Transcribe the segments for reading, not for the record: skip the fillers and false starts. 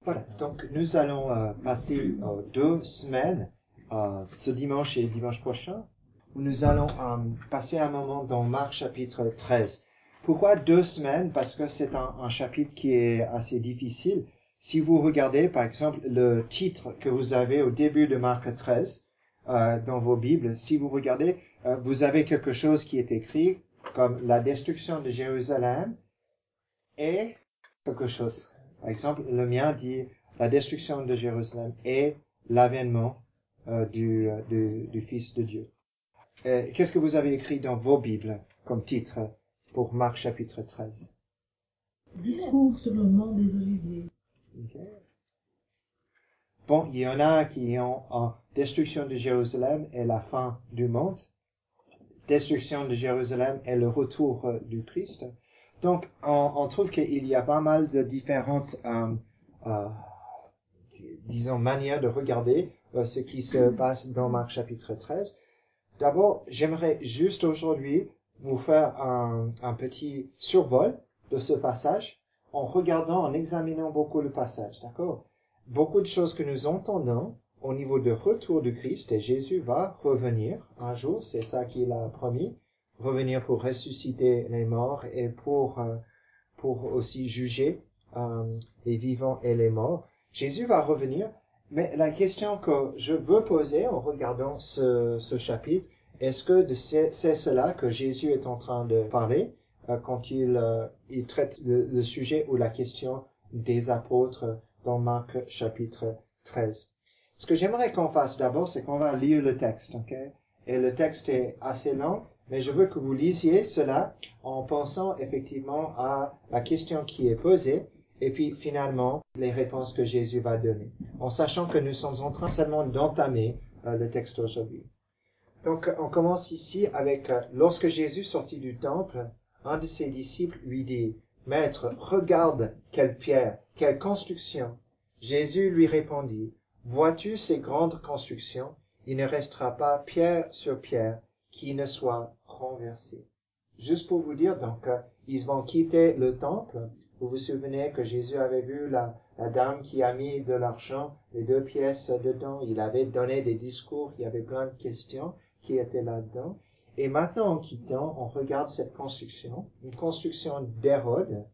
Voilà, donc nous allons passer 2 semaines, ce dimanche et dimanche prochain, où nous allons passer un moment dans Marc chapitre 13. Pourquoi 2 semaines? Parce que c'est un chapitre qui est assez difficile. Si vous regardez, par exemple, le titre que vous avez au début de Marc 13, dans vos Bibles, si vous regardez, vous avez quelque chose qui est écrit comme la destruction de Jérusalem et quelque chose. Par exemple, le mien dit la destruction de Jérusalem et l'avènement du Fils de Dieu. Qu'est-ce que vous avez écrit dans vos Bibles comme titre pour Marc chapitre 13? Discours sur le mont des Oliviers. Okay. Bon, il y en a qui ont destruction de Jérusalem et la fin du monde. Destruction de Jérusalem et le retour du Christ. Donc, on trouve qu'il y a pas mal de différentes, disons, manières de regarder ce qui se passe dans Marc chapitre 13. D'abord, j'aimerais juste aujourd'hui vous faire un petit survol de ce passage en regardant, en examinant beaucoup le passage, d'accord? Beaucoup de choses que nous entendons au niveau de retour du Christ, et Jésus va revenir un jour, c'est ça qu'il a promis, revenir pour ressusciter les morts et pour aussi juger les vivants et les morts. Jésus va revenir, mais la question que je veux poser en regardant ce chapitre, est-ce que c'est cela que Jésus est en train de parler quand il traite le sujet ou la question des apôtres dans Marc chapitre 13? Ce que j'aimerais qu'on fasse d'abord, c'est qu'on va lire le texte, ok? Et le texte est assez long, mais je veux que vous lisiez cela en pensant effectivement à la question qui est posée et puis finalement les réponses que Jésus va donner, en sachant que nous sommes en train seulement d'entamer le texte aujourd'hui. Donc on commence ici avec lorsque Jésus sortit du temple, un de ses disciples lui dit: Maître, regarde quelle pierre, quelle construction. Jésus lui répondit: Vois-tu ces grandes constructions? Il ne restera pas pierre sur pierre qui ne soit renversée. Juste pour vous dire, donc, ils vont quitter le temple. Vous vous souvenez que Jésus avait vu la dame qui a mis de l'argent, les 2 pièces dedans. Il avait donné des discours, il y avait plein de questions qui étaient là-dedans. Et maintenant, en quittant, on regarde cette construction, une construction d'Hérode,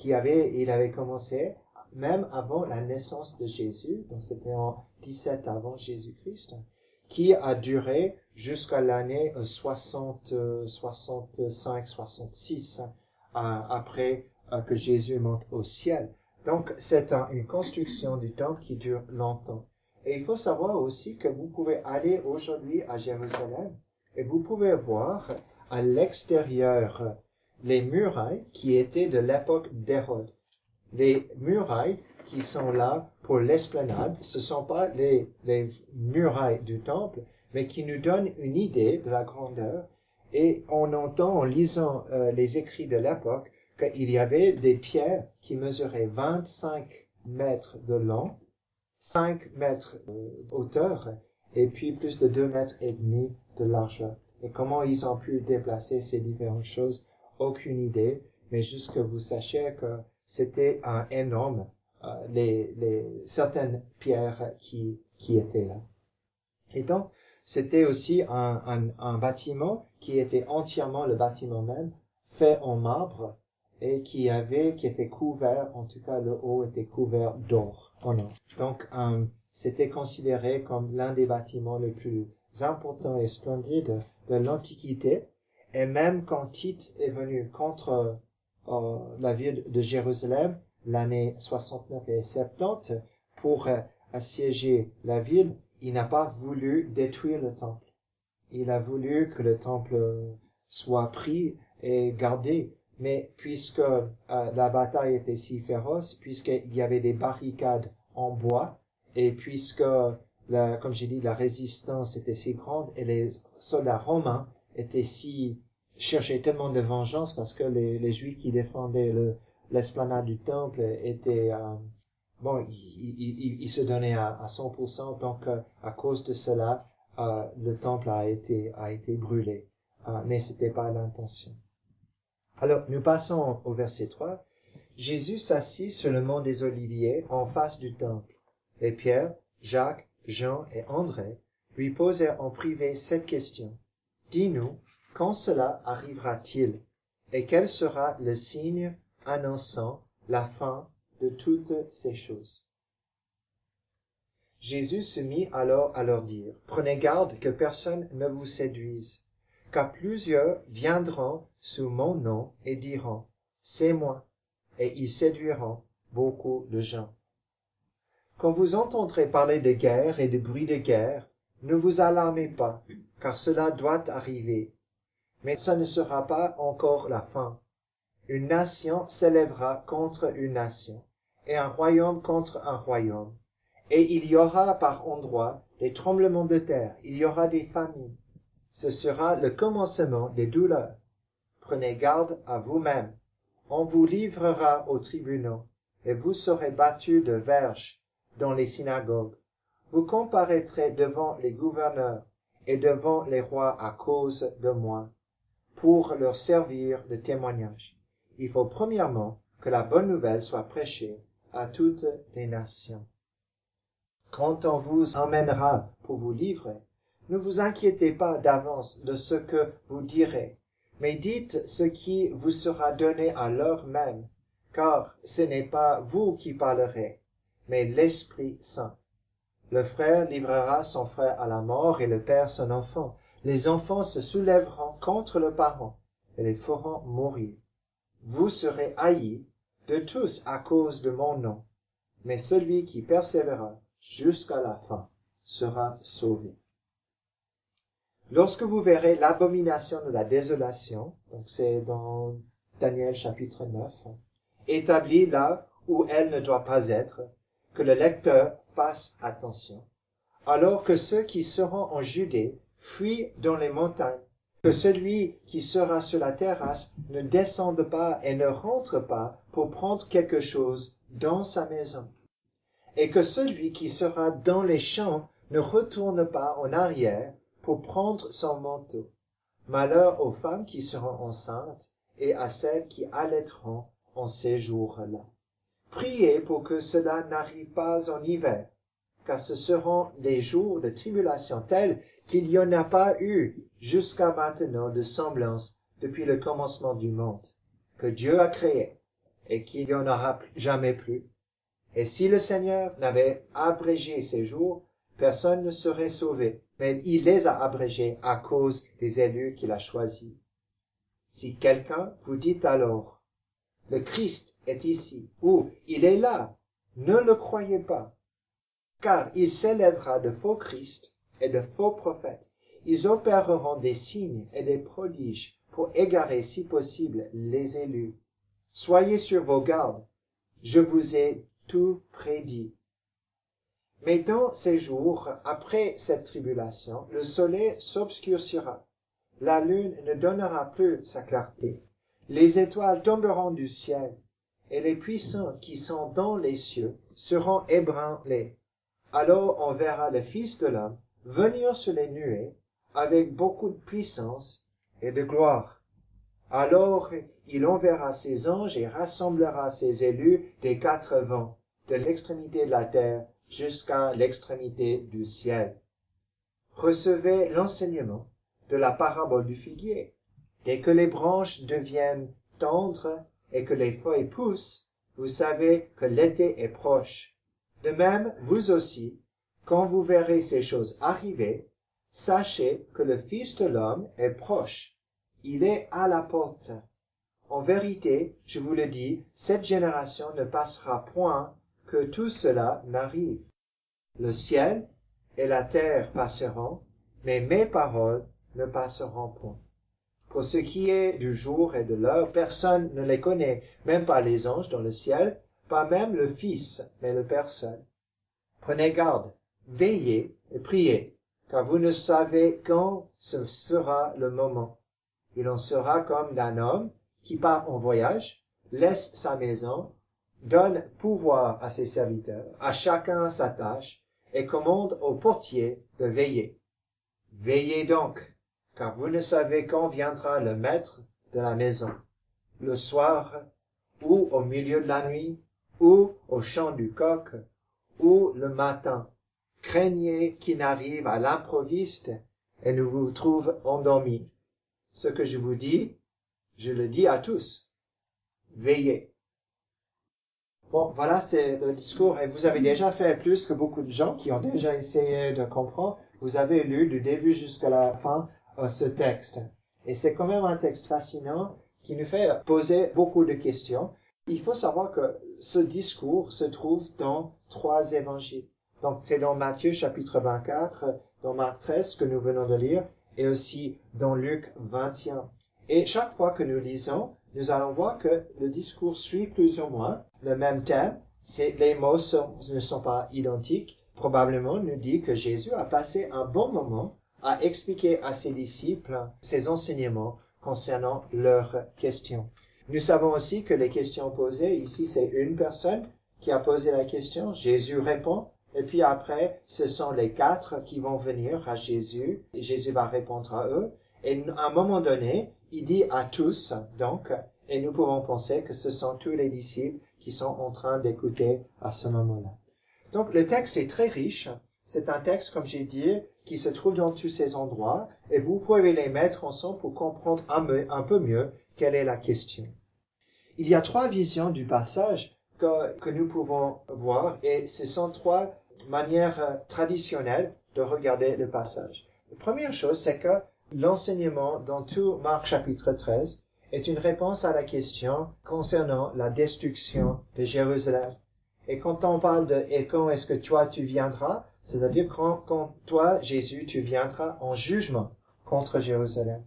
il avait commencé même avant la naissance de Jésus, donc c'était en 17 avant Jésus-Christ, qui a duré jusqu'à l'année 65, 66, après que Jésus monte au ciel. Donc c'est une construction du temple qui dure longtemps. Et il faut savoir aussi que vous pouvez aller aujourd'hui à Jérusalem et vous pouvez voir à l'extérieur les murailles qui étaient de l'époque d'Hérode. Les murailles qui sont là pour l'esplanade, ce ne sont pas les murailles du temple, mais qui nous donnent une idée de la grandeur. Et on entend en lisant les écrits de l'époque qu'il y avait des pierres qui mesuraient 25 mètres de long, 5 mètres de hauteur, et puis plus de 2 mètres et demi de largeur. Et comment ils ont pu déplacer ces différentes choses, aucune idée, mais juste que vous sachiez que c'était énorme, certaines pierres qui étaient là. Et donc, c'était aussi un bâtiment qui était entièrement le bâtiment même, fait en marbre, et qui était couvert, en tout cas le haut était couvert d'or, en or. Donc, c'était considéré comme l'un des bâtiments les plus importants et splendides de l'Antiquité. Et même quand Tite est venu contre la ville de Jérusalem, l'année 69 et 70, pour assiéger la ville, il n'a pas voulu détruire le temple. Il a voulu que le temple soit pris et gardé. Mais puisque la bataille était si féroce, puisqu'il y avait des barricades en bois, et puisque, comme j'ai dit, la résistance était si grande, et les soldats romains cherchaient tellement de vengeance parce que les Juifs qui défendaient l'esplanade du temple étaient, ils se donnaient à 100%, donc à cause de cela, le temple a été brûlé. Mais c'était pas l'intention. Alors, nous passons au verset 3. Jésus s'assit sur le mont des Oliviers en face du temple. Et Pierre, Jacques, Jean et André lui posèrent en privé cette question. Dis-nous, quand cela arrivera-t-il? Et quel sera le signe annonçant la fin de toutes ces choses? Jésus se mit alors à leur dire, prenez garde que personne ne vous séduise, car plusieurs viendront sous mon nom et diront, c'est moi, et ils séduiront beaucoup de gens. Quand vous entendrez parler de guerre et de bruit de guerre, ne vous alarmez pas, car cela doit arriver. Mais ce ne sera pas encore la fin. Une nation s'élèvera contre une nation, et un royaume contre un royaume. Et il y aura par endroits des tremblements de terre, il y aura des famines. Ce sera le commencement des douleurs. Prenez garde à vous-même. On vous livrera aux tribunaux, et vous serez battus de verges dans les synagogues. Vous comparaîtrez devant les gouverneurs et devant les rois à cause de moi, pour leur servir de témoignage. Il faut premièrement que la bonne nouvelle soit prêchée à toutes les nations. Quand on vous emmènera pour vous livrer, ne vous inquiétez pas d'avance de ce que vous direz, mais dites ce qui vous sera donné à l'heure même, car ce n'est pas vous qui parlerez, mais l'Esprit Saint. Le frère livrera son frère à la mort et le père son enfant. Les enfants se soulèveront contre le parent et les feront mourir. Vous serez haïs de tous à cause de mon nom, mais celui qui persévérera jusqu'à la fin sera sauvé. Lorsque vous verrez l'abomination de la désolation, donc c'est dans Daniel chapitre 9, établie là où elle ne doit pas être, que le lecteur fasse attention. Alors que ceux qui seront en Judée fuient dans les montagnes, que celui qui sera sur la terrasse ne descende pas et ne rentre pas pour prendre quelque chose dans sa maison, et que celui qui sera dans les champs ne retourne pas en arrière pour prendre son manteau. Malheur aux femmes qui seront enceintes et à celles qui allaiteront en ces jours-là. Priez pour que cela n'arrive pas en hiver, car ce seront des jours de tribulation tels qu'il n'y en a pas eu jusqu'à maintenant de semblance depuis le commencement du monde, que Dieu a créé, et qu'il n'y en aura jamais plus. Et si le Seigneur n'avait abrégé ces jours, personne ne serait sauvé, mais il les a abrégés à cause des élus qu'il a choisis. Si quelqu'un vous dit alors, le Christ est ici, ou il est là, ne le croyez pas, car il s'élèvera de faux Christ et de faux prophètes. Ils opéreront des signes et des prodiges pour égarer si possible les élus. Soyez sur vos gardes, je vous ai tout prédit. Mais dans ces jours, après cette tribulation, le soleil s'obscurcira, la lune ne donnera plus sa clarté, les étoiles tomberont du ciel, et les puissants qui sont dans les cieux seront ébranlés. Alors on verra le Fils de l'homme venir sur les nuées avec beaucoup de puissance et de gloire. Alors il enverra ses anges et rassemblera ses élus des quatre vents, de l'extrémité de la terre jusqu'à l'extrémité du ciel. Recevez l'enseignement de la parabole du figuier. Dès que les branches deviennent tendres et que les feuilles poussent, vous savez que l'été est proche. De même, vous aussi, quand vous verrez ces choses arriver, sachez que le Fils de l'homme est proche. Il est à la porte. En vérité, je vous le dis, cette génération ne passera point que tout cela n'arrive. Le ciel et la terre passeront, mais mes paroles ne passeront point. Pour ce qui est du jour et de l'heure, personne ne les connaît, même pas les anges dans le ciel, pas même le Fils, mais le Père seul. Prenez garde, veillez et priez, car vous ne savez quand ce sera le moment. Il en sera comme d'un homme qui part en voyage, laisse sa maison, donne pouvoir à ses serviteurs, à chacun sa tâche, et commande au portier de veiller. Veillez donc, car vous ne savez quand viendra le maître de la maison, le soir, ou au milieu de la nuit, ou au chant du coq, ou le matin. Craignez qu'il n'arrive à l'improviste et ne vous trouve endormis. Ce que je vous dis, je le dis à tous. Veillez. Bon, voilà, c'est le discours. Et vous avez déjà fait plus que beaucoup de gens qui ont déjà essayé de comprendre. Vous avez lu du début jusqu'à la fin ce texte. Et c'est quand même un texte fascinant qui nous fait poser beaucoup de questions. Il faut savoir que ce discours se trouve dans 3 évangiles. Donc, c'est dans Matthieu chapitre 24, dans Marc 13 que nous venons de lire, et aussi dans Luc 21. Et chaque fois que nous lisons, nous allons voir que le discours suit plus ou moins le même thème. Les mots ne sont pas identiques. Probablement, nous dit que Jésus a passé un bon moment à expliquer à ses disciples ses enseignements concernant leurs questions. Nous savons aussi que les questions posées, ici, c'est une personne qui a posé la question, Jésus répond, et puis après, ce sont les 4 qui vont venir à Jésus, et Jésus va répondre à eux, et à un moment donné, il dit à tous, donc, et nous pouvons penser que ce sont tous les disciples qui sont en train d'écouter à ce moment-là. Donc, le texte est très riche. C'est un texte, comme j'ai dit, qui se trouve dans tous ces endroits, et vous pouvez les mettre ensemble pour comprendre un peu mieux quelle est la question. Il y a 3 visions du passage que nous pouvons voir, et ce sont 3 manières traditionnelles de regarder le passage. La première chose, c'est que l'enseignement dans tout Marc chapitre 13 est une réponse à la question concernant la destruction de Jérusalem. Et quand on parle de « et quand est-ce que toi tu viendras », c'est-à-dire quand toi, Jésus, tu viendras en jugement contre Jérusalem.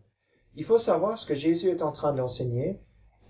Il faut savoir ce que Jésus est en train d'enseigner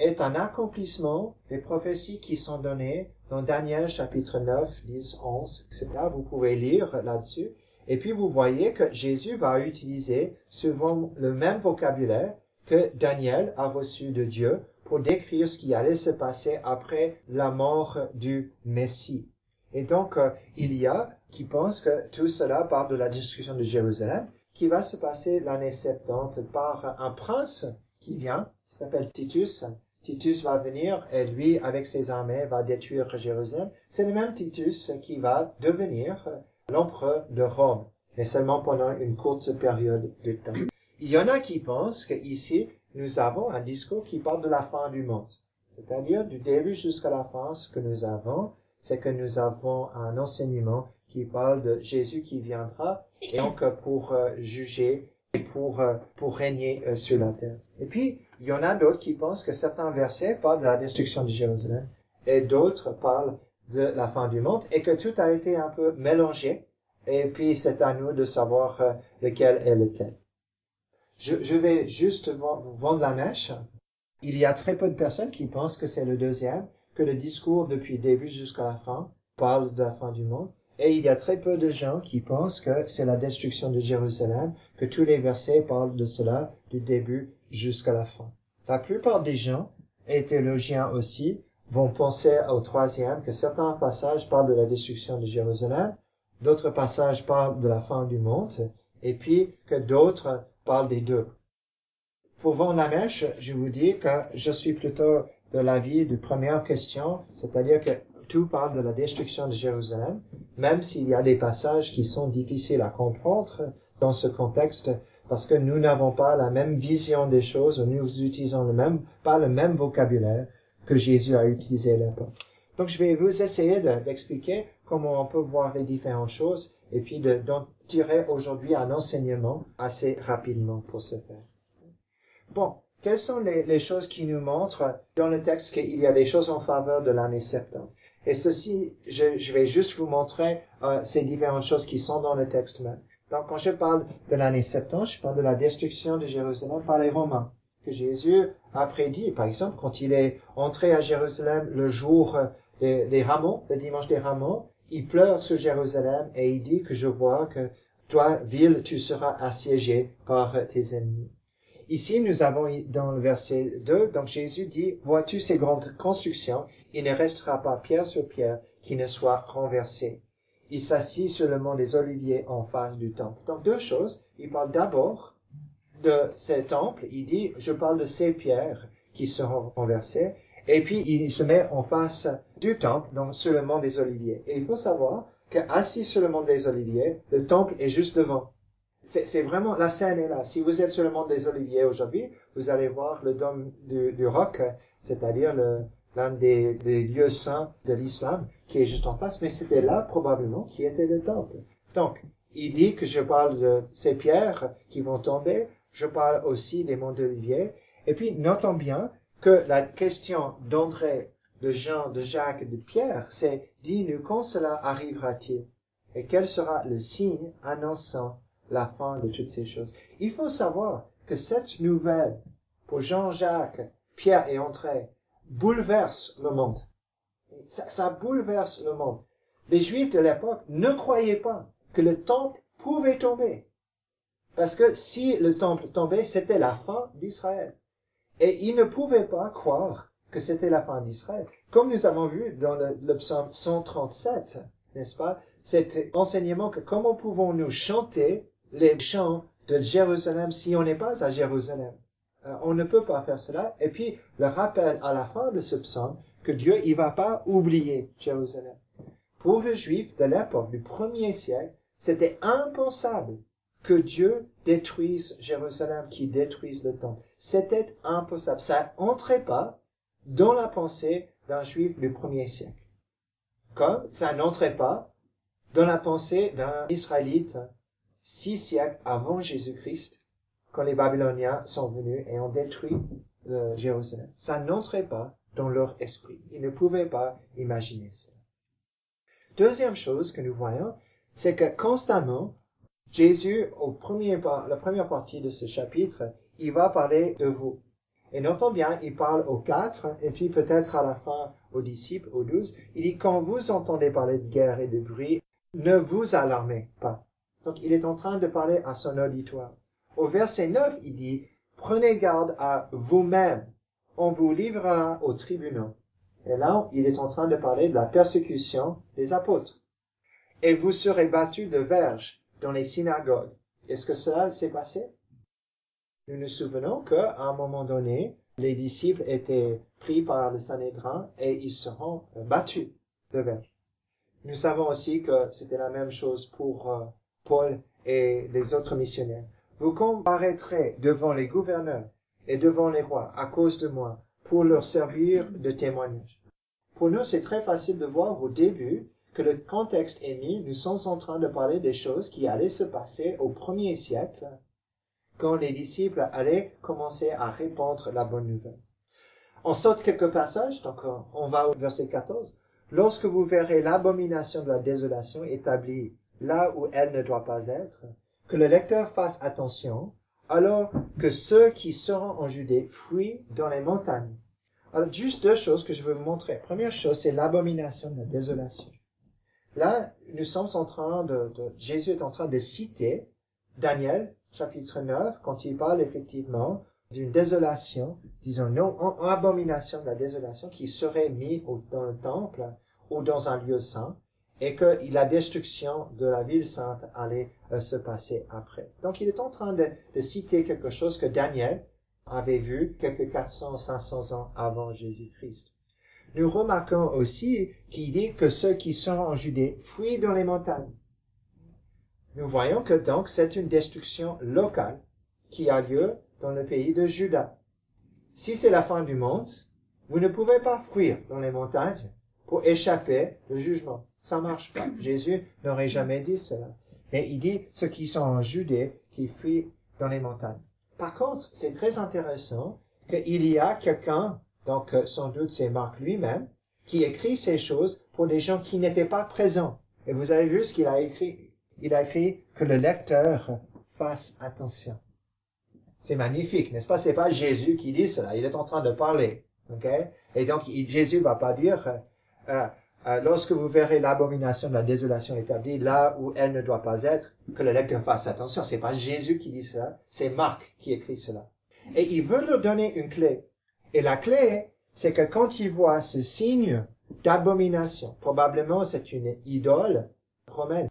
est un accomplissement des prophéties qui sont données dans Daniel chapitre 9, 10, 11, etc. Vous pouvez lire là-dessus. Et puis vous voyez que Jésus va utiliser souvent le même vocabulaire que Daniel a reçu de Dieu pour décrire ce qui allait se passer après la mort du Messie. Et donc, il y a qui pensent que tout cela parle de la destruction de Jérusalem, qui va se passer l'année 70 par un prince qui vient, qui s'appelle Titus. Titus va venir et lui, avec ses armées, va détruire Jérusalem. C'est le même Titus qui va devenir l'empereur de Rome, mais seulement pendant une courte période de temps. Il y en a qui pensent qu'ici, nous avons un discours qui parle de la fin du monde. C'est-à-dire, du début jusqu'à la fin, ce que nous avons, c'est que nous avons un enseignement qui parle de Jésus qui viendra, et donc pour juger et pour régner sur la terre. Et puis, il y en a d'autres qui pensent que certains versets parlent de la destruction de Jérusalem, et d'autres parlent de la fin du monde, et que tout a été un peu mélangé, et puis c'est à nous de savoir lequel est lequel. Je vais juste vous vendre la mèche. Il y a très peu de personnes qui pensent que c'est le deuxième, que le discours depuis le début jusqu'à la fin parle de la fin du monde. Et il y a très peu de gens qui pensent que c'est la destruction de Jérusalem, que tous les versets parlent de cela du début jusqu'à la fin. La plupart des gens, et théologiens aussi, vont penser au troisième, que certains passages parlent de la destruction de Jérusalem, d'autres passages parlent de la fin du monde, et puis que d'autres parlent des deux. Pour vendre la mèche, je vous dis que je suis plutôt de l'avis de première question, c'est-à-dire que tout parle de la destruction de Jérusalem, même s'il y a des passages qui sont difficiles à comprendre dans ce contexte, parce que nous n'avons pas la même vision des choses, nous utilisons pas le même vocabulaire que Jésus a utilisé là-bas. Donc je vais vous essayer d'expliquer comment on peut voir les différentes choses, et puis d'en tirer aujourd'hui un enseignement assez rapidement pour ce faire. Bon, quelles sont les choses qui nous montrent dans le texte qu'il y a des choses en faveur de l'année 70? Et ceci, je vais juste vous montrer ces différentes choses qui sont dans le texte même. Donc, quand je parle de l'année 70, je parle de la destruction de Jérusalem par les Romains, que Jésus a prédit. Par exemple, quand il est entré à Jérusalem le jour des Rameaux, le dimanche des Rameaux, il pleure sur Jérusalem et il dit que je vois que toi, ville, tu seras assiégée par tes ennemis. Ici, nous avons dans le verset 2, donc Jésus dit, « Vois-tu ces grandes constructions? Il ne restera pas pierre sur pierre qui ne soit renversée. » Il s'assit sur le mont des Oliviers en face du temple. Donc, 2 choses. Il parle d'abord de ces temples. Il dit, « Je parle de ces pierres qui seront renversées. » Et puis, il se met en face du temple, donc sur le mont des Oliviers. Et il faut savoir qu'assis sur le mont des Oliviers, le temple est juste devant. C'est vraiment, la scène est là. Si vous êtes sur le mont des Oliviers aujourd'hui, vous allez voir le dôme du roc, c'est-à-dire l'un des lieux saints de l'islam, qui est juste en face, mais c'était là, probablement, qui était le temple. Donc, il dit que je parle de ces pierres qui vont tomber, je parle aussi des monts d'Olivier, et puis, notons bien que la question d'André, de Jean, de Jacques et de Pierre, c'est « Dis-nous quand cela arrivera-t-il? Et quel sera le signe annonçant la fin de toutes ces choses? » Il faut savoir que cette nouvelle, pour Jean, Jacques, Pierre et André, bouleverse le monde. Ça bouleverse le monde. Les Juifs de l'époque ne croyaient pas que le temple pouvait tomber. Parce que si le temple tombait, c'était la fin d'Israël. Et ils ne pouvaient pas croire que c'était la fin d'Israël. Comme nous avons vu dans le psaume 137, n'est-ce pas, cet enseignement que comment pouvons-nous chanter les chants de Jérusalem si on n'est pas à Jérusalem? On ne peut pas faire cela. Et puis, le rappel à la fin de ce psaume que Dieu, il va pas oublier Jérusalem. Pour les Juifs de l'époque, du 1er siècle, c'était impensable que Dieu détruise Jérusalem, qui détruise le temple. C'était impossible. Ça n'entrait pas dans la pensée d'un Juif du 1er siècle. Comme ça n'entrait pas dans la pensée d'un Israélite 6 siècles avant Jésus-Christ, quand les Babyloniens sont venus et ont détruit Jérusalem. Ça n'entrait pas dans leur esprit. Ils ne pouvaient pas imaginer ça. Deuxième chose que nous voyons, c'est que constamment, Jésus, la première partie de ce chapitre, il va parler de vous. Et notons bien, il parle aux 4, et puis peut-être à la fin aux disciples, aux 12. Il dit, quand vous entendez parler de guerre et de bruit, ne vous alarmez pas. Donc, il est en train de parler à son auditoire. Au verset 9, il dit, prenez garde à vous-même. On vous livrera aux tribunaux. Et là, il est en train de parler de la persécution des apôtres. Et vous serez battus de verges dans les synagogues. Est-ce que cela s'est passé? Nous nous souvenons qu'à un moment donné, les disciples étaient pris par le Sanhédrin et ils seront battus de verges. Nous savons aussi que c'était la même chose pour Paul et les autres missionnaires. Vous comparaîtrez devant les gouverneurs et devant les rois à cause de moi pour leur servir de témoignage. Pour nous, c'est très facile de voir au début que le contexte est mis, nous sommes en train de parler des choses qui allaient se passer au 1er siècle, quand les disciples allaient commencer à répandre la bonne nouvelle. On saute quelques passages, donc on va au verset 14. Lorsque vous verrez l'abomination de la désolation établie là où elle ne doit pas être, que le lecteur fasse attention, alors que ceux qui seront en Judée fuient dans les montagnes. Alors, juste 2 choses que je veux vous montrer. Première chose, c'est l'abomination de la désolation. Là, nous sommes en train Jésus est en train de citer Daniel, chapitre 9, quand il parle effectivement d'une désolation, disons non, abomination de la désolation qui serait mise dans le temple ou dans un lieu saint, et que la destruction de la ville sainte allait se passer après. Donc, il est en train de citer quelque chose que Daniel avait vu quelques 400, 500 ans avant Jésus-Christ. Nous remarquons aussi qu'il dit que ceux qui seront en Judée fuient dans les montagnes. Nous voyons que donc c'est une destruction locale qui a lieu dans le pays de Juda. Si c'est la fin du monde, vous ne pouvez pas fuir dans les montagnes pour échapper au jugement. Ça marche pas. Jésus n'aurait jamais dit cela. Mais il dit ceux qui sont en Judée qui fuient dans les montagnes. Par contre, c'est très intéressant qu'il y a quelqu'un, donc sans doute c'est Marc lui-même, qui écrit ces choses pour des gens qui n'étaient pas présents. Et vous avez vu ce qu'il a écrit. Il a écrit que le lecteur fasse attention. C'est magnifique, n'est-ce pas? C'est pas Jésus qui dit cela. Il est en train de parler. Okay? Et donc, Jésus va pas dire, lorsque vous verrez l'abomination de la désolation établie là où elle ne doit pas être, que le lecteur fasse attention. C'est pas Jésus qui dit cela. C'est Marc qui écrit cela. Et il veut leur donner une clé. Et la clé, c'est que quand il voit ce signe d'abomination, probablement c'est une idole romaine,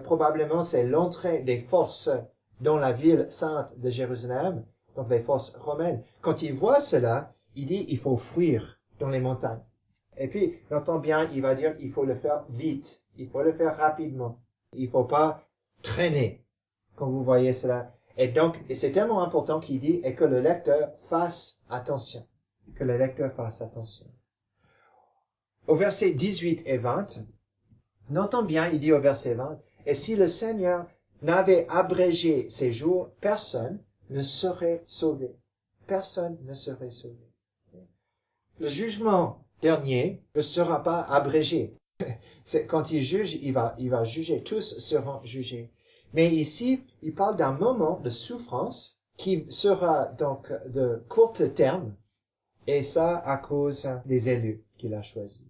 probablement c'est l'entrée des forces dans la ville sainte de Jérusalem, donc les forces romaines. Quand il voit cela, il dit il faut fuir dans les montagnes. Et puis, j'entends bien, il va dire, il faut le faire vite. Il faut le faire rapidement. Il faut pas traîner, quand vous voyez cela. Et donc, et c'est tellement important qu'il dit, et que le lecteur fasse attention. Que le lecteur fasse attention. Au verset 18 et 20, notons bien, il dit au verset 20, et si le Seigneur n'avait abrégé ces jours, personne ne serait sauvé. Personne ne serait sauvé. Le jugement dernier ne sera pas abrégé. Quand il juge, il va juger. Tous seront jugés. Mais ici, il parle d'un moment de souffrance qui sera donc de court terme, et ça à cause des élus qu'il a choisis.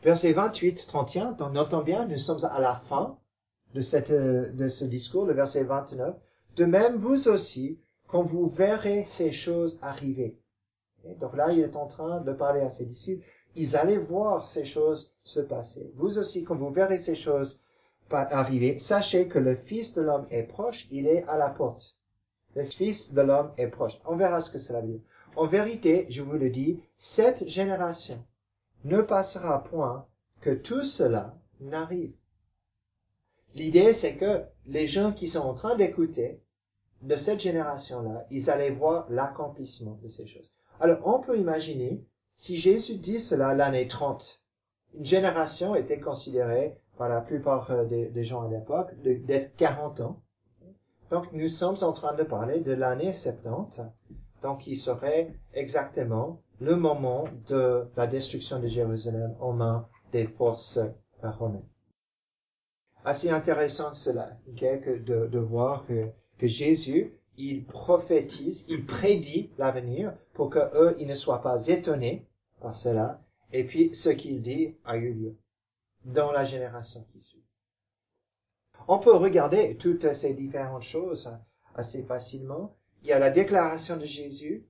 Verset 28, 31, donc notons bien, nous sommes à la fin de ce discours, le verset 29. De même, vous aussi, quand vous verrez ces choses arriver. Et donc là, il est en train de parler à ses disciples. Ils allaient voir ces choses se passer. Vous aussi, quand vous verrez ces choses arriver, sachez que le Fils de l'homme est proche, il est à la porte. Le Fils de l'homme est proche. On verra ce que cela veut dire. En vérité, je vous le dis, cette génération ne passera point que tout cela n'arrive. L'idée, c'est que les gens qui sont en train d'écouter de cette génération-là, ils allaient voir l'accomplissement de ces choses. Alors, on peut imaginer, si Jésus dit cela l'année 30, une génération était considérée par la plupart des gens à l'époque d'être 40 ans. Donc, nous sommes en train de parler de l'année 70. Donc, il serait exactement le moment de la destruction de Jérusalem aux mains des forces romaines. Assez intéressant cela, de voir que Jésus, il prophétise, il prédit l'avenir pour que eux, ils ne soient pas étonnés par cela. Et puis, ce qu'il dit a eu lieu dans la génération qui suit. On peut regarder toutes ces différentes choses assez facilement. Il y a la déclaration de Jésus.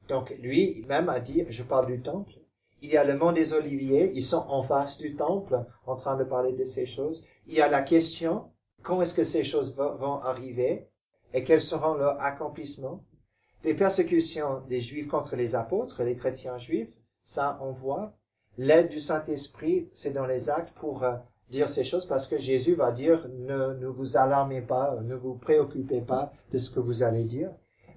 Donc, lui, même a dit, je parle du temple. Il y a le mont des Oliviers. Ils sont en face du temple, en train de parler de ces choses. Il y a la question, quand est-ce que ces choses vont arriver et quels seront leurs accomplissements? Les persécutions des Juifs contre les apôtres, les chrétiens juifs, ça on voit. L'aide du Saint-Esprit, c'est dans les actes pour dire ces choses parce que Jésus va dire ne vous alarmez pas, ne vous préoccupez pas de ce que vous allez dire.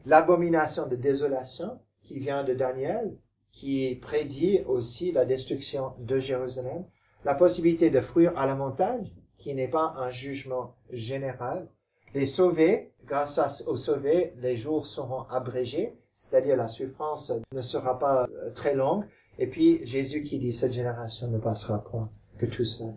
L'abomination de désolation qui vient de Daniel, qui prédit aussi la destruction de Jérusalem. La possibilité de fuir à la montagne, qui n'est pas un jugement général. Les sauvés, grâce aux sauvés, les jours seront abrégés, c'est-à-dire la souffrance ne sera pas très longue. Et puis Jésus qui dit cette génération ne passera point que tout cela.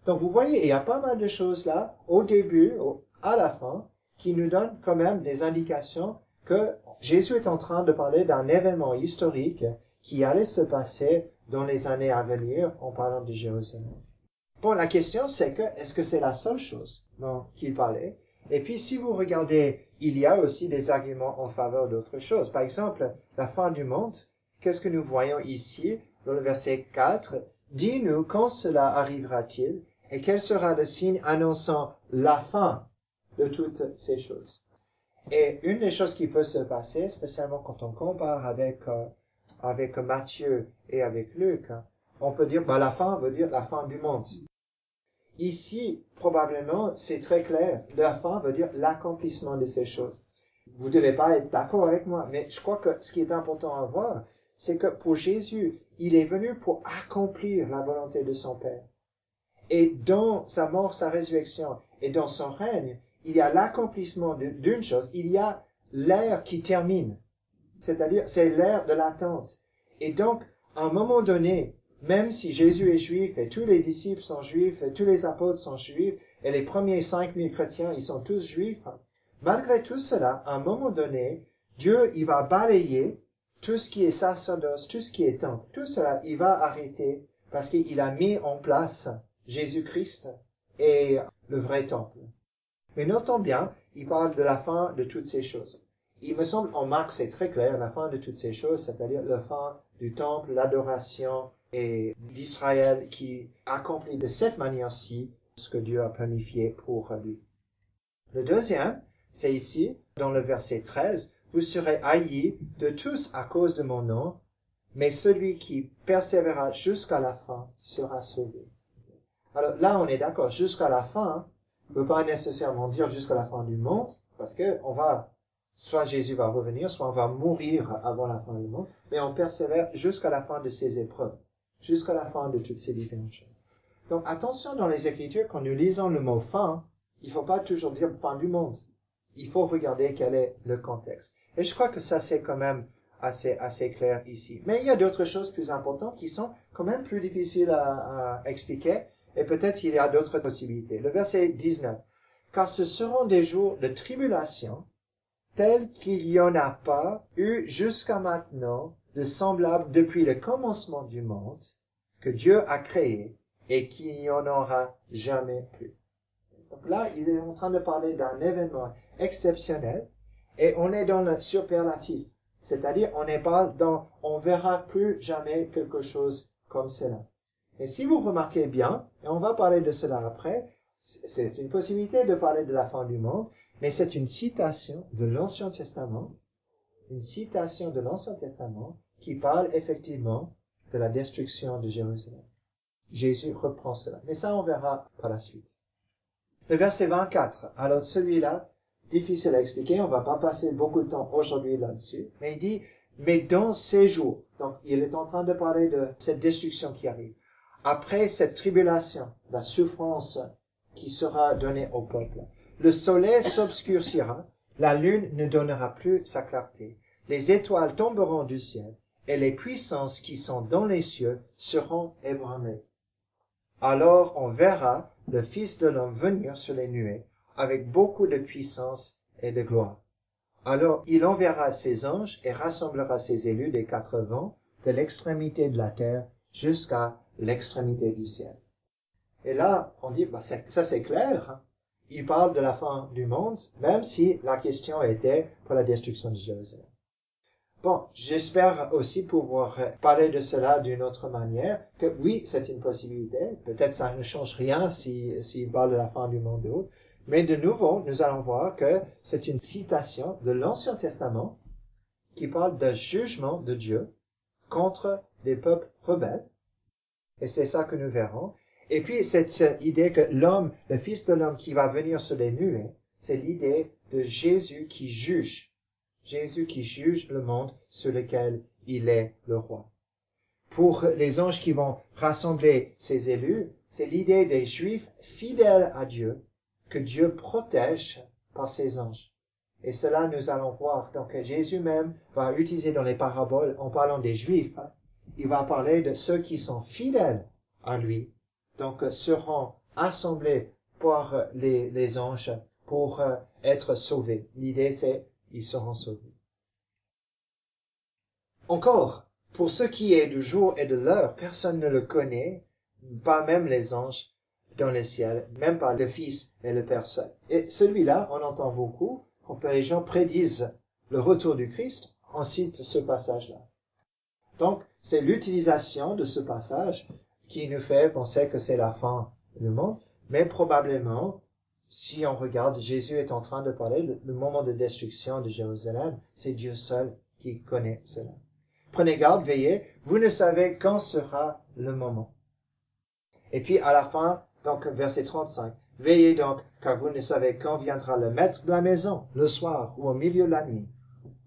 Donc vous voyez, il y a pas mal de choses là, au début, à la fin, qui nous donnent quand même des indications que Jésus est en train de parler d'un événement historique qui allait se passer dans les années à venir en parlant de Jérusalem. Bon, la question c'est que, est-ce que c'est la seule chose dont qu'il parlait? Et puis si vous regardez, il y a aussi des arguments en faveur d'autres choses. Par exemple, la fin du monde. Qu'est-ce que nous voyons ici, dans le verset 4? Dis-nous quand cela arrivera-t-il et quel sera le signe annonçant la fin de toutes ces choses? Et une des choses qui peut se passer, spécialement quand on compare avec Matthieu et avec Luc, on peut dire, la fin veut dire la fin du monde. Ici, probablement, c'est très clair. La fin veut dire l'accomplissement de ces choses. Vous devez pas être d'accord avec moi, mais je crois que ce qui est important à voir, c'est que pour Jésus, il est venu pour accomplir la volonté de son Père. Et dans sa mort, sa résurrection, et dans son règne, il y a l'accomplissement d'une chose, il y a l'ère qui termine. C'est-à-dire, c'est l'ère de l'attente. Et donc, à un moment donné, même si Jésus est juif, et tous les disciples sont juifs, et tous les apôtres sont juifs, et les premiers 5000 chrétiens, ils sont tous juifs, malgré tout cela, à un moment donné, Dieu, il va balayer tout ce qui est sacerdoce, tout ce qui est temple, tout cela, il va arrêter parce qu'il a mis en place Jésus-Christ et le vrai temple. Mais notons bien, il parle de la fin de toutes ces choses. Il me semble, en Marc, c'est très clair, la fin de toutes ces choses, c'est-à-dire la fin du temple, l'adoration et d'Israël qui accomplit de cette manière-ci ce que Dieu a planifié pour lui. Le deuxième, c'est ici, dans le verset 13, vous serez haïs de tous à cause de mon nom, mais celui qui persévérera jusqu'à la fin sera sauvé. Alors là, on est d'accord, jusqu'à la fin ne veut pas nécessairement dire jusqu'à la fin du monde, parce que soit Jésus va revenir, soit on va mourir avant la fin du monde, mais on persévère jusqu'à la fin de ces épreuves, jusqu'à la fin de toutes ces différentes choses. Donc attention dans les Écritures, quand nous lisons le mot fin, il ne faut pas toujours dire fin du monde. Il faut regarder quel est le contexte. Et je crois que ça c'est quand même assez clair ici. Mais il y a d'autres choses plus importantes qui sont quand même plus difficiles à expliquer, et peut-être il y a d'autres possibilités. Le verset 19. Car ce seront des jours de tribulation, tels qu'il n'y en a pas eu jusqu'à maintenant de semblable depuis le commencement du monde que Dieu a créé et qu'il n'y en aura jamais plus. Donc là, il est en train de parler d'un événement exceptionnel et on est dans le superlatif. C'est-à-dire, on verra plus jamais quelque chose comme cela. Et si vous remarquez bien, et on va parler de cela après, c'est une possibilité de parler de la fin du monde, mais c'est une citation de l'Ancien Testament, qui parle effectivement de la destruction de Jérusalem. Jésus reprend cela. Mais ça, on verra par la suite. Le verset 24. Alors, celui-là, difficile à expliquer, on va pas passer beaucoup de temps aujourd'hui là-dessus, mais il dit, mais dans ces jours, donc il est en train de parler de cette destruction qui arrive, après cette tribulation, la souffrance qui sera donnée au peuple, le soleil s'obscurcira, la lune ne donnera plus sa clarté, les étoiles tomberont du ciel, et les puissances qui sont dans les cieux seront ébranlées. Alors on verra le Fils de l'homme venir sur les nuées, avec beaucoup de puissance et de gloire. Alors il enverra ses anges et rassemblera ses élus des 4 vents, de l'extrémité de la terre jusqu'à l'extrémité du ciel. Et là, on dit, ça c'est clair, hein. Il parle de la fin du monde, même si la question était pour la destruction de Jérusalem. Bon, j'espère aussi pouvoir parler de cela d'une autre manière, que oui, c'est une possibilité, peut-être ça ne change rien s'il parle de la fin du monde et autres, mais de nouveau, nous allons voir que c'est une citation de l'Ancien Testament qui parle d'un jugement de Dieu contre les peuples rebelles, et c'est ça que nous verrons. Et puis, cette idée que l'homme, le Fils de l'homme qui va venir sur les nuées, c'est l'idée de Jésus qui juge le monde sur lequel il est le roi. Pour les anges qui vont rassembler ses élus, c'est l'idée des Juifs fidèles à Dieu, que Dieu protège par ses anges. Et cela, nous allons voir. Donc, Jésus même va utiliser dans les paraboles, en parlant des Juifs, il va parler de ceux qui sont fidèles à lui, donc seront assemblés par les anges pour être sauvés. L'idée, c'est ils seront sauvés. Encore, pour ce qui est du jour et de l'heure, personne ne le connaît, pas même les anges dans le ciel, même pas le Fils et le Père seul. Et celui-là, on entend beaucoup, quand les gens prédisent le retour du Christ, on cite ce passage-là. Donc, c'est l'utilisation de ce passage qui nous fait penser que c'est la fin du monde, mais probablement, si on regarde, Jésus est en train de parler, le moment de destruction de Jérusalem, c'est Dieu seul qui connaît cela. Prenez garde, veillez, vous ne savez quand sera le moment. Et puis à la fin, donc verset 35, veillez donc, car vous ne savez quand viendra le maître de la maison, le soir, ou au milieu de la nuit,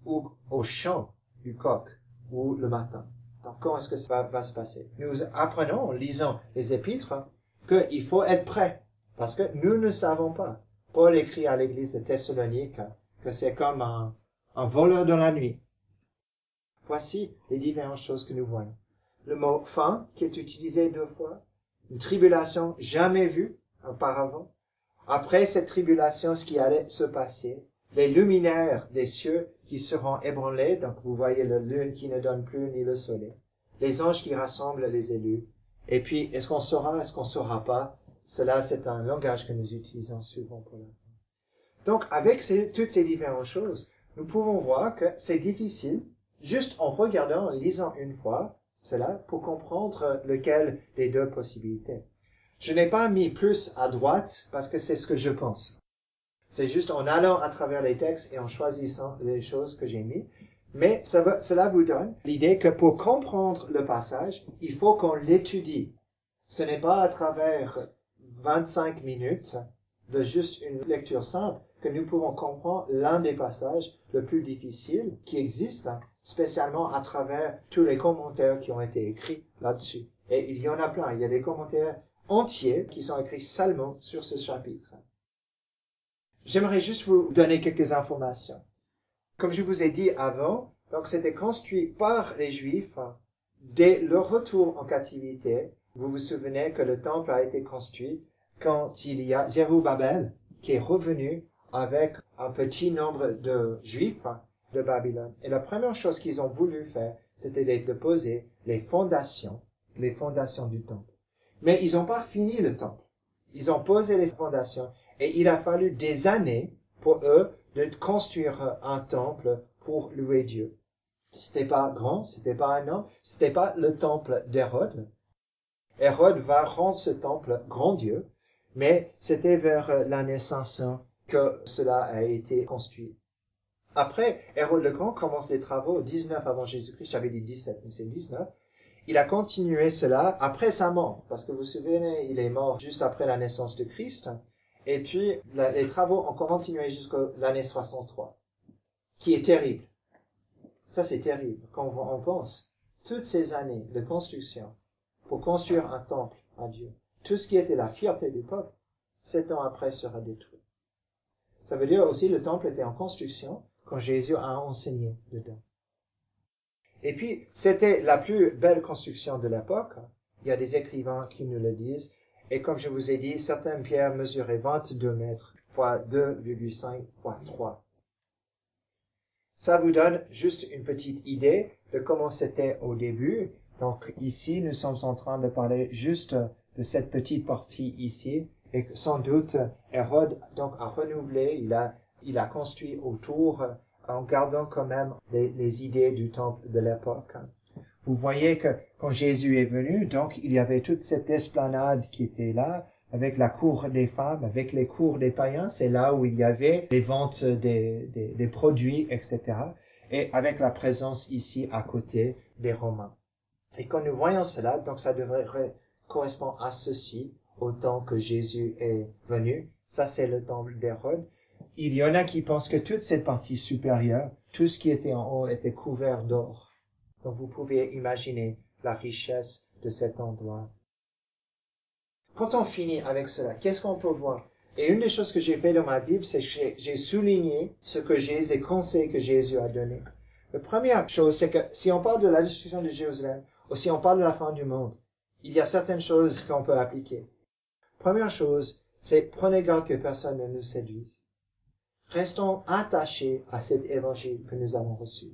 ou au chant du coq, ou le matin. Donc quand est-ce que ça va se passer? Nous apprenons, en lisant les épîtres, qu'il faut être prêt, parce que nous ne savons pas. Paul écrit à l'église de Thessalonique que c'est comme un voleur dans la nuit. Voici les différentes choses que nous voyons. Le mot fin, qui est utilisé 2 fois, une tribulation jamais vue auparavant. Après cette tribulation, ce qui allait se passer, les luminaires des cieux qui seront ébranlés, donc vous voyez la lune qui ne donne plus ni le soleil, les anges qui rassemblent les élus, et puis est-ce qu'on saura pas, cela c'est un langage que nous utilisons souvent pour la fin. Donc avec toutes ces différentes choses, nous pouvons voir que c'est difficile, juste en regardant, en lisant une fois, cela pour comprendre lequel des 2 possibilités. Je n'ai pas mis plus à droite parce que c'est ce que je pense. C'est juste en allant à travers les textes et en choisissant les choses que j'ai mis. Mais cela vous donne l'idée que pour comprendre le passage, il faut qu'on l'étudie. Ce n'est pas à travers 25 minutes de juste une lecture simple que nous pouvons comprendre l'un des passages le plus difficiles qui existent, spécialement à travers tous les commentaires qui ont été écrits là-dessus. Et il y en a plein. Il y a des commentaires entiers qui sont écrits seulement sur ce chapitre. J'aimerais juste vous donner quelques informations. Comme je vous ai dit avant, donc c'était construit par les Juifs dès leur retour en captivité. Vous vous souvenez que le temple a été construit quand il y a Zerubbabel qui est revenu avec un petit nombre de Juifs de Babylone. Et la première chose qu'ils ont voulu faire, c'était de poser les fondations du temple. Mais ils n'ont pas fini le temple. Ils ont posé les fondations et il a fallu des années pour eux de construire un temple pour louer Dieu. C'était pas grand, c'était pas énorme, c'était pas le temple d'Hérode. Hérode va rendre ce temple grandiose, mais c'était vers l'année 500 que cela a été construit. Après, Hérode le Grand commence les travaux 19 avant Jésus-Christ, j'avais dit 17, mais c'est 19. Il a continué cela après sa mort, parce que vous vous souvenez, il est mort juste après la naissance de Christ, et puis les travaux ont continué jusqu'à l'année 63, qui est terrible. Ça, c'est terrible, quand on pense toutes ces années de construction pour construire un temple à Dieu. Tout ce qui était la fierté du peuple, 7 ans après sera détruit. Ça veut dire aussi le temple était en construction quand Jésus a enseigné dedans. Et puis, c'était la plus belle construction de l'époque. Il y a des écrivains qui nous le disent. Et comme je vous ai dit, certaines pierres mesuraient 22 mètres fois 2,5 fois 3. Ça vous donne juste une petite idée de comment c'était au début. Donc ici, nous sommes en train de parler juste de cette petite partie ici. Et sans doute, Hérode donc a renouvelé, il a construit autour en gardant quand même les idées du temple de l'époque. Vous voyez que quand Jésus est venu, donc il y avait toute cette esplanade qui était là, avec la cour des femmes, avec les cours des païens, c'est là où il y avait les ventes des produits, etc. Et avec la présence ici à côté des Romains. Et quand nous voyons cela, donc ça devrait correspondre à ceci, au temps que Jésus est venu. Ça, c'est le temple d'Hérode. Il y en a qui pensent que toute cette partie supérieure, tout ce qui était en haut était couvert d'or. Donc vous pouvez imaginer la richesse de cet endroit. Quand on finit avec cela, qu'est-ce qu'on peut voir? Et une des choses que j'ai fait dans ma Bible, c'est que j'ai souligné les conseils que Jésus a donnés. La première chose, c'est que si on parle de la destruction de Jérusalem, ou si on parle de la fin du monde, il y a certaines choses qu'on peut appliquer. Première chose, c'est prenez garde que personne ne nous séduise. Restons attachés à cet évangile que nous avons reçu.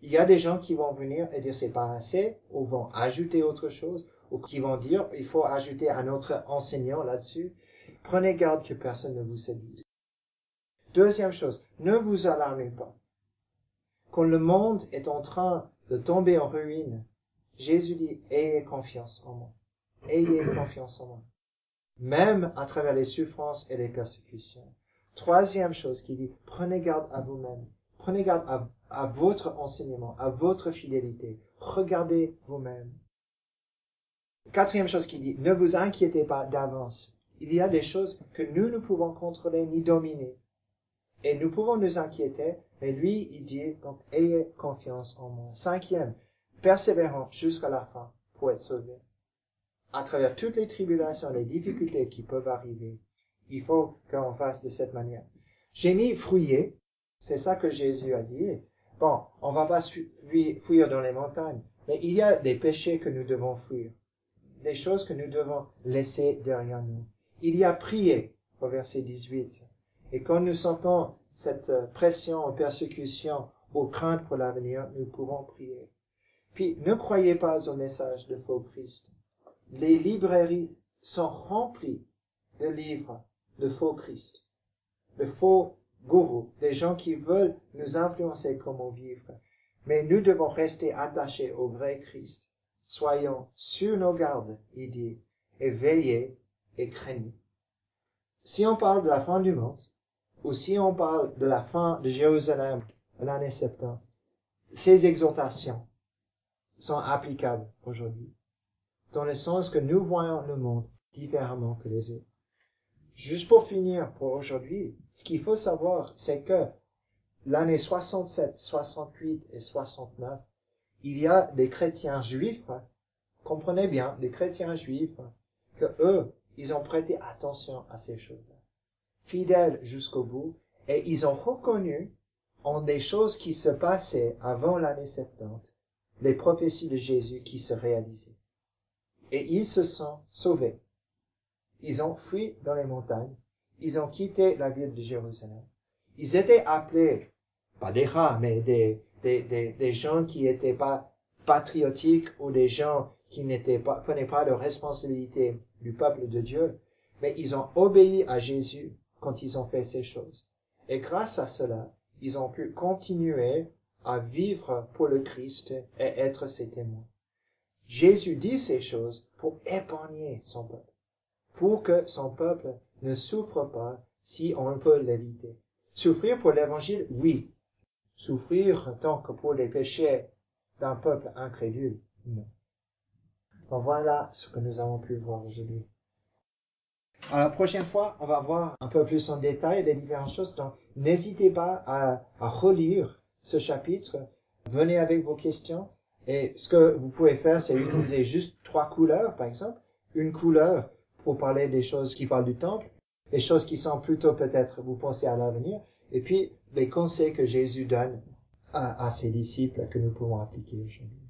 Il y a des gens qui vont venir et dire c'est pas assez, ou vont ajouter autre chose, ou qui vont dire il faut ajouter un autre enseignant là-dessus. Prenez garde que personne ne vous séduise. Deuxième chose, ne vous alarmez pas. Quand le monde est en train de tomber en ruine, Jésus dit ayez confiance en moi. Ayez confiance en moi. Même à travers les souffrances et les persécutions. Troisième chose qu'il dit, prenez garde à vous-même. Prenez garde à votre enseignement, à votre fidélité. Regardez vous-même. Quatrième chose qu'il dit, ne vous inquiétez pas d'avance. Il y a des choses que nous ne pouvons contrôler ni dominer. Et nous pouvons nous inquiéter, mais lui, il dit, donc, ayez confiance en moi. Cinquième, persévérons jusqu'à la fin pour être sauvés. À travers toutes les tribulations, les difficultés qui peuvent arriver, il faut qu'on fasse de cette manière. J'ai mis fouiller, c'est ça que Jésus a dit. Bon, on va pas fuir dans les montagnes, mais il y a des péchés que nous devons fuir, des choses que nous devons laisser derrière nous. Il y a prier, au verset 18. Et quand nous sentons cette pression, persécution, ou crainte pour l'avenir, nous pouvons prier. Puis, ne croyez pas au message de faux Christ. Les librairies sont remplies de livres de faux Christ, de faux gourous, des gens qui veulent nous influencer comment vivre. Mais nous devons rester attachés au vrai Christ. Soyons sur nos gardes, il dit, et veillez et craignez. Si on parle de la fin du monde, ou si on parle de la fin de Jérusalem, l'année 70, ces exhortations sont applicables aujourd'hui, dans le sens que nous voyons le monde différemment que les autres. Juste pour finir pour aujourd'hui, ce qu'il faut savoir, c'est que l'année 67, 68 et 69, il y a des chrétiens juifs, comprenez bien, des chrétiens juifs, que eux, ils ont prêté attention à ces choses-là, fidèles jusqu'au bout, et ils ont reconnu en des choses qui se passaient avant l'année 70, les prophéties de Jésus qui se réalisaient. Et ils se sont sauvés. Ils ont fui dans les montagnes. Ils ont quitté la ville de Jérusalem. Ils étaient appelés, pas des rats, mais des gens qui n'étaient pas patriotiques ou des gens qui prenaient pas de responsabilité du peuple de Dieu. Mais ils ont obéi à Jésus quand ils ont fait ces choses. Et grâce à cela, ils ont pu continuer à vivre pour le Christ et être ses témoins. Jésus dit ces choses pour épargner son peuple, pour que son peuple ne souffre pas si on peut l'éviter. Souffrir pour l'évangile, oui. Souffrir tant que pour les péchés d'un peuple incrédule, non. Donc voilà ce que nous avons pu voir aujourd'hui. À la prochaine fois, on va voir un peu plus en détail les différentes choses. Donc, n'hésitez pas à relire ce chapitre. Venez avec vos questions. Et ce que vous pouvez faire, c'est utiliser juste 3 couleurs, par exemple. Une couleur pour parler des choses qui parlent du temple, les choses qui sont plutôt peut-être, vous pensez à l'avenir, et puis les conseils que Jésus donne à ses disciples que nous pouvons appliquer aujourd'hui.